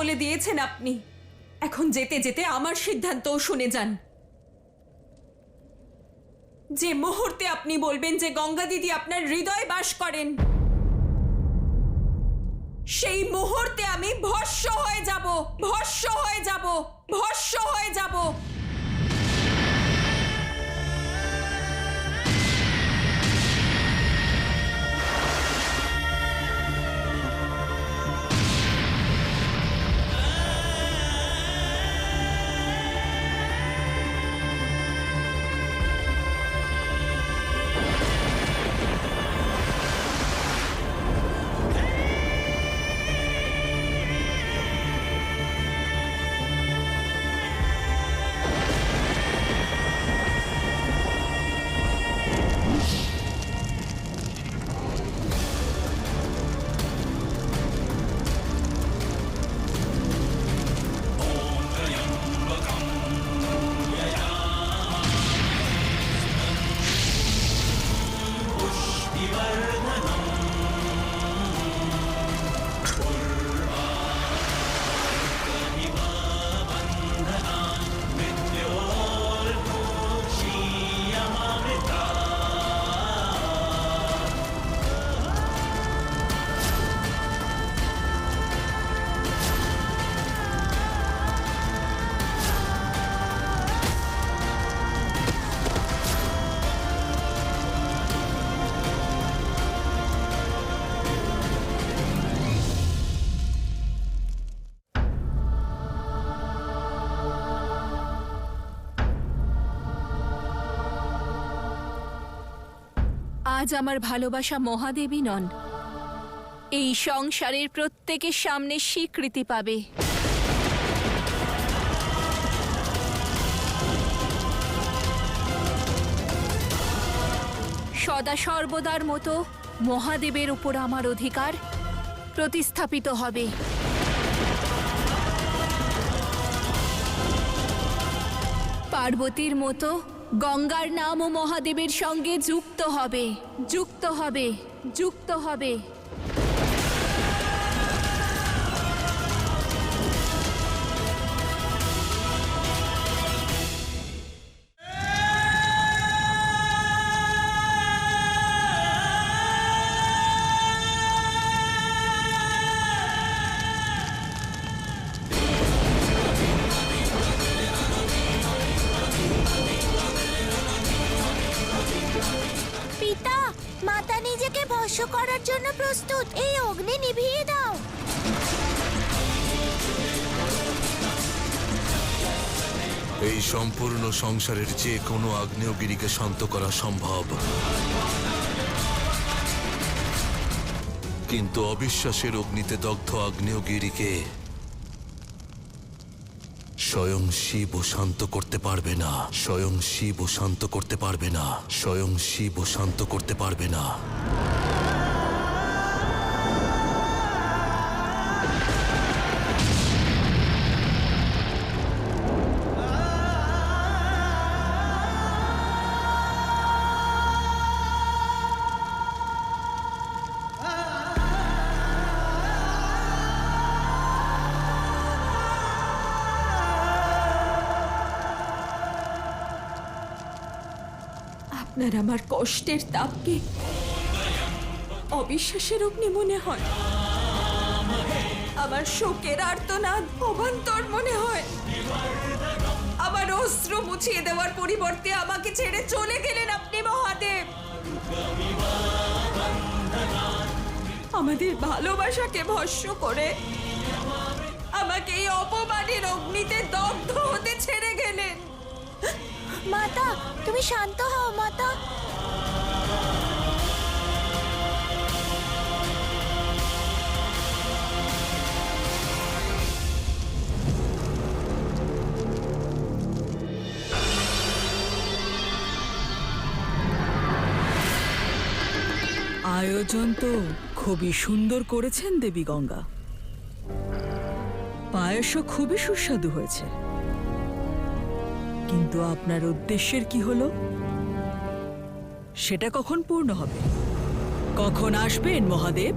বলে দিয়েছেন আপনি। এখন যেতে যেতে আমার সিদ্ধান্তও শুনে যান। যে মুহূর্তে আপনি বলবেন যে গঙ্গা দিদি আপনার হৃদয়ে বাস করেন, সেই মুহূর্তে আমি ভস্ম হয়ে যাব, ভস্ম হয়ে যাব, ভস্ম হয়ে যাব। আজ আমার ভালোবাসা মহাদেবী নন, এই সংসারের প্রত্যেকের সামনে স্বীকৃতি পাবে। সদা সর্বদার মতো মহাদেবের উপর আমার অধিকার প্রতিস্থাপিত হবে। পার্বতীর মতো গঙ্গার নামও মহাদেবের সঙ্গে যুক্ত হবে, যুক্ত হবে, যুক্ত হবে। মাতা নিজেকে ভস্ম করার জন্য প্রস্তুত। এই অগ্নি নিভিয়ে দাও। এই সম্পূর্ণ সংসারের যে কোনো আগ্নেয়গিরিকে শান্ত করা সম্ভব, কিন্তু অবিশ্বাসের অগ্নিতে দগ্ধ আগ্নেয়গিরিকে স্বয়ং শিব শান্ত করতে পারবে না, স্বয়ং শিব শান্ত করতে পারবে না, স্বয়ং শিব শান্ত করতে পারবে না। আপনার আমার কষ্টের তাপকে অবিশ্বাসের অগ্নি মনে হয়, আমার শোকের আর্তনাদ অবান্তর মনে হয়। আমার অস্ত্র মুছিয়ে দেওয়ার পরিবর্তে আমাকে ছেড়ে চলে গেলেন আপনি মহাদেব। আমাদের ভালোবাসাকে ভস্ম করে আমাকে এই অপমানের অগ্নিতে দগ্ধ হতে ছেড়ে গেলেন। মাতা, তুমি শান্ত হও মাতা। আয়োজন তো খুবই সুন্দর করেছেন দেবী গঙ্গা। পায়েসও খুবই সুস্বাদু হয়েছে, কিন্তু আপনার উদ্দেশ্যের কি হলো সেটা কখন পূর্ণ হবে? কখন আসবেন মহাদেব?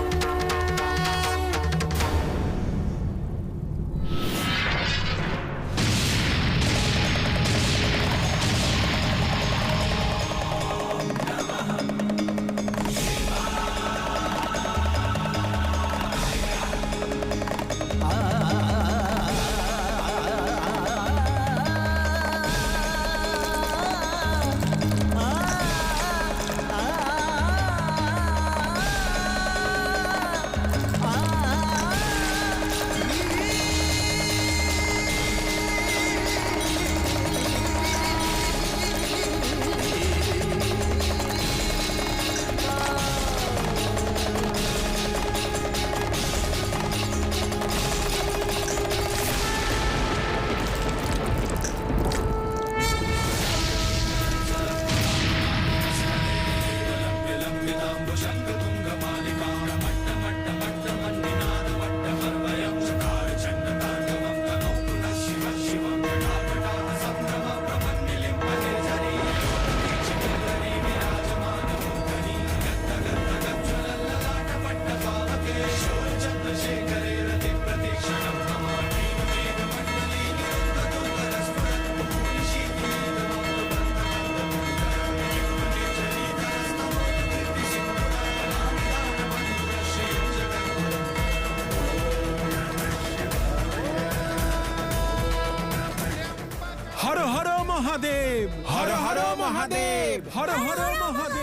মহাদেব হর হর মহাদেব হর হর মহাদেব